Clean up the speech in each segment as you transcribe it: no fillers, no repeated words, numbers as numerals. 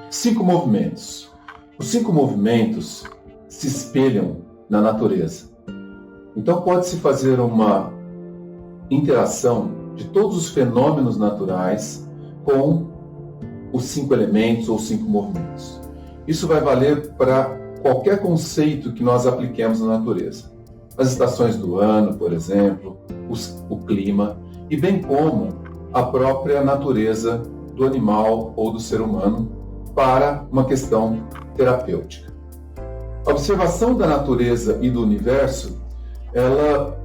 5 movimentos. Os 5 movimentos se espelham na natureza. Então pode-se fazer uma interação de todos os fenômenos naturais com os 5 elementos ou 5 movimentos. Isso vai valer para qualquer conceito que nós apliquemos na natureza. As estações do ano, por exemplo, o clima, e bem como a própria natureza do animal ou do ser humano para uma questão terapêutica. A observação da natureza e do universo, ela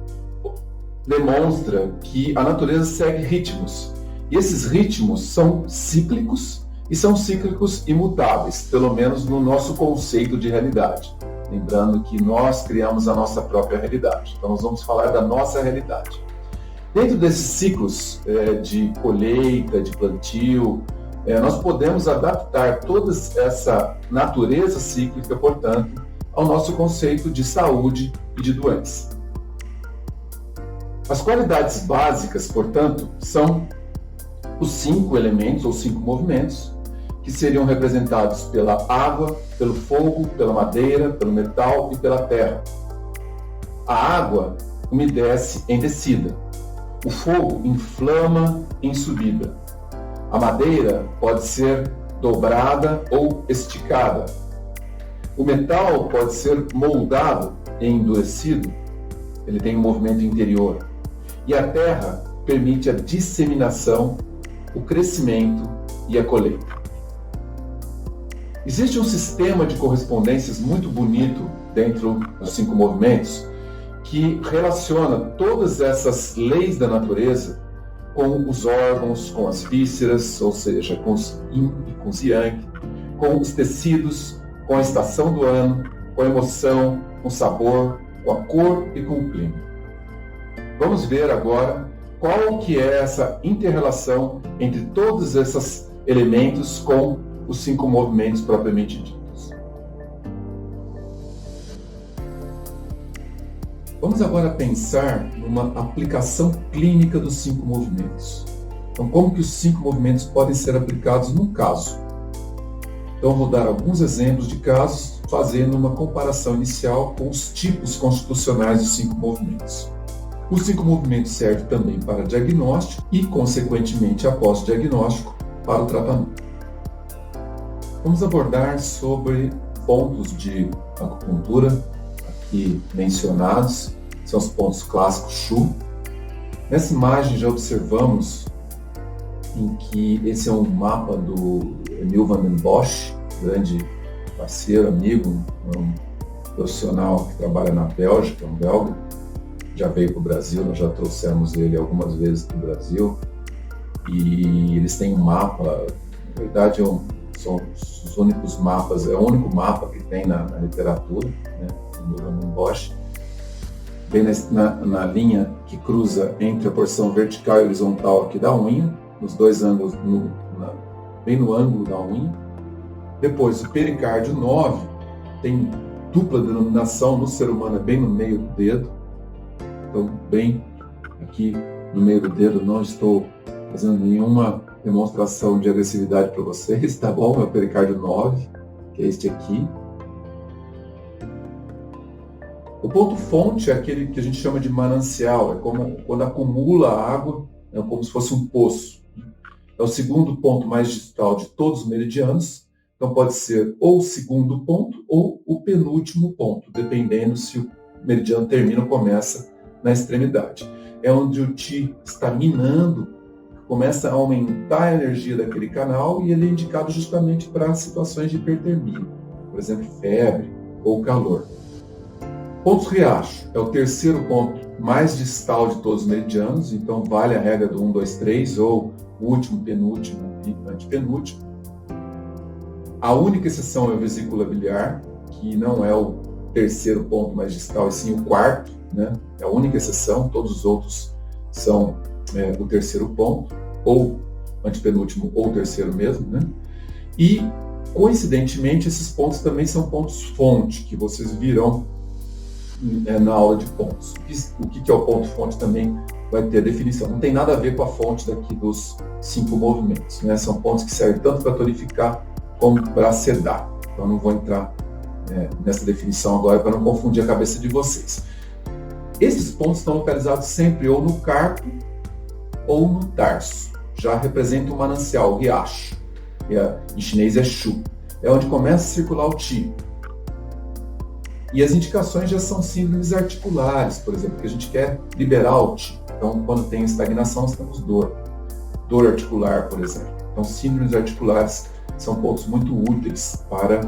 demonstra que a natureza segue ritmos. E esses ritmos são cíclicos e são cíclicos imutáveis, pelo menos no nosso conceito de realidade. Lembrando que nós criamos a nossa própria realidade. Então nós vamos falar da nossa realidade. Dentro desses ciclos de colheita, de plantio, nós podemos adaptar toda essa natureza cíclica, portanto, ao nosso conceito de saúde e de doença. As qualidades básicas, portanto, são os 5 elementos ou 5 movimentos, que seriam representados pela água, pelo fogo, pela madeira, pelo metal e pela terra. A água umedece em descida. O fogo inflama em subida. A madeira pode ser dobrada ou esticada. O metal pode ser moldado e endurecido. Ele tem um movimento interior. E a terra permite a disseminação, o crescimento e a colheita. Existe um sistema de correspondências muito bonito dentro dos 5 movimentos que relaciona todas essas leis da natureza com os órgãos, com as vísceras, ou seja, com os yin e com os yang, com os tecidos, com a estação do ano, com a emoção, com o sabor, com a cor e com o clima. Vamos ver agora qual que é essa inter-relação entre todos esses elementos com os 5 movimentos propriamente ditos. Vamos agora pensar numa aplicação clínica dos 5 movimentos. Então, como que os 5 movimentos podem ser aplicados num caso? Então, vou dar alguns exemplos de casos, fazendo uma comparação inicial com os tipos constitucionais dos 5 movimentos. Os 5 movimentos servem também para diagnóstico e, consequentemente, após o diagnóstico, para o tratamento. Vamos abordar sobre pontos de acupuntura aqui mencionados, são os pontos clássicos Shu. Nessa imagem já observamos em que esse é um mapa do Emil van den Bosch, grande parceiro, amigo, um profissional que trabalha na Bélgica, um belga, já veio para o Brasil, nós já trouxemos ele algumas vezes para o Brasil, e eles têm um mapa, na verdade são os únicos mapas, é o único mapa que tem na literatura, né, do Van den Bosch, bem na linha que cruza entre a porção vertical e horizontal aqui da unha, nos dois ângulos, bem no ângulo da unha. Depois, o pericárdio 9 tem dupla denominação, no ser humano é bem no meio do dedo, então bem aqui no meio do dedo, não estou fazendo nenhuma demonstração de agressividade para vocês, tá bom? É o pericárdio 9, que é este aqui. O ponto fonte é aquele que a gente chama de manancial, é como quando acumula água, é como se fosse um poço. É o segundo ponto mais distal de todos os meridianos, então pode ser ou o segundo ponto ou o penúltimo ponto, dependendo se o meridiano termina ou começa na extremidade. É onde o Qi está minando, começa a aumentar a energia daquele canal e ele é indicado justamente para situações de hipertermia, por exemplo, febre ou calor. Pontos riacho é o terceiro ponto mais distal de todos os meridianos, então vale a regra do 1, 2, 3 ou último, penúltimo e antepenúltimo. A única exceção é a vesícula biliar, que não é o terceiro ponto mais distal, e sim o quarto, né? É a única exceção, todos os outros são o terceiro ponto, ou antepenúltimo ou terceiro mesmo, né? E, coincidentemente, esses pontos também são pontos fonte, que vocês virão na aula de pontos. O que é o ponto fonte também vai ter definição. Não tem nada a ver com a fonte daqui dos 5 movimentos, né? São pontos que servem tanto para tonificar como para sedar. Então não vou entrar nessa definição agora para não confundir a cabeça de vocês. Esses pontos estão localizados sempre ou no carpo ou no tarso. Já representa um manancial, o riacho. Em chinês é shu. É onde começa a circular o qi. E as indicações já são síndromes articulares, por exemplo, que a gente quer liberar o qi. Então, quando tem estagnação, nós temos dor. Dor articular, por exemplo. Então, síndromes articulares são pontos muito úteis para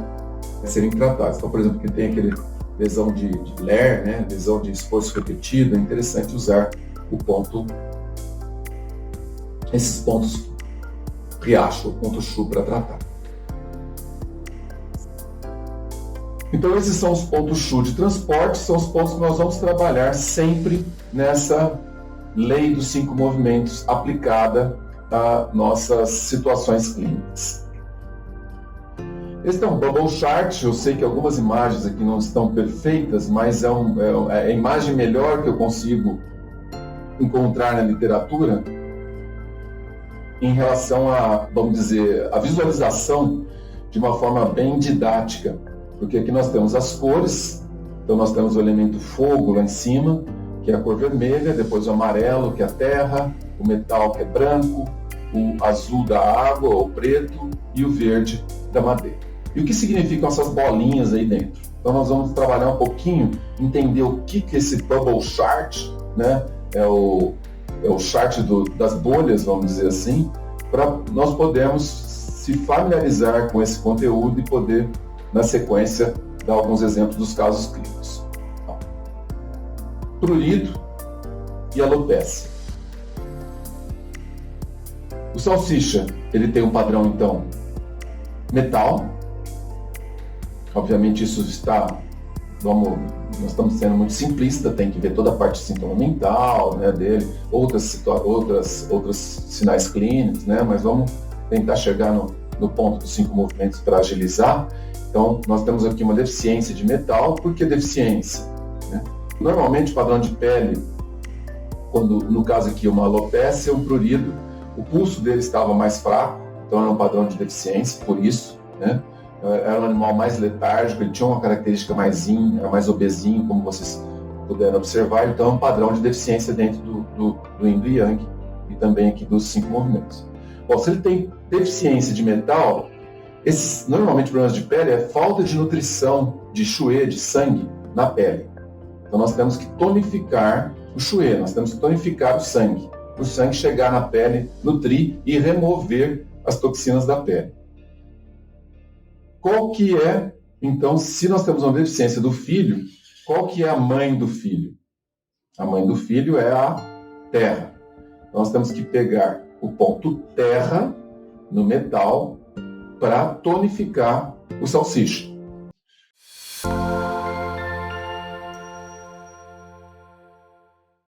serem tratados. Então, por exemplo, quem tem aquele lesão de Ler, né, lesão de esforço repetido, é interessante usar esses pontos riacho, o ponto shu para tratar. Então, esses são os pontos shu de transporte, são os pontos que nós vamos trabalhar sempre nessa lei dos 5 movimentos aplicada a nossas situações clínicas. Esse é um bubble chart. Eu sei que algumas imagens aqui não estão perfeitas, mas é a imagem melhor que eu consigo encontrar na literatura em relação a, vamos dizer, a visualização de uma forma bem didática. Porque aqui nós temos as cores, então nós temos o elemento fogo lá em cima, que é a cor vermelha, depois o amarelo, que é a terra, o metal, que é branco, o azul da água, ou preto, e o verde da madeira. E o que significam essas bolinhas aí dentro? Então nós vamos trabalhar um pouquinho, entender o que esse bubble chart, né, é o chart das bolhas, vamos dizer assim, para nós podermos se familiarizar com esse conteúdo e poder, na sequência, dar alguns exemplos dos casos clínicos. Prurido e alopécia. O salsicha, ele tem um padrão, então, metal. Obviamente isso nós estamos sendo muito simplista, tem que ver toda a parte de sintoma mental, né, dele, outros sinais clínicos, né, mas vamos tentar chegar no ponto dos 5 movimentos para agilizar. Então, nós temos aqui uma deficiência de metal. Por que deficiência? Né? Normalmente, o padrão de pele, no caso aqui, uma alopécia, um prurido, o pulso dele estava mais fraco, então era um padrão de deficiência, por isso, né? Era um animal mais letárgico, ele tinha uma característica era mais obesinho, como vocês puderam observar, então é um padrão de deficiência dentro do Yin e Yang e também aqui dos 5 movimentos. Bom, se ele tem deficiência de metal, normalmente problemas de pele é falta de nutrição de chuê, de sangue na pele. Então nós temos que tonificar o chuê, nós temos que tonificar o sangue, para o sangue chegar na pele, nutrir e remover as toxinas da pele. Qual que é, então, se nós temos uma deficiência do filho, qual que é a mãe do filho? A mãe do filho é a terra. Então, nós temos que pegar o ponto terra no metal para tonificar o salsicha.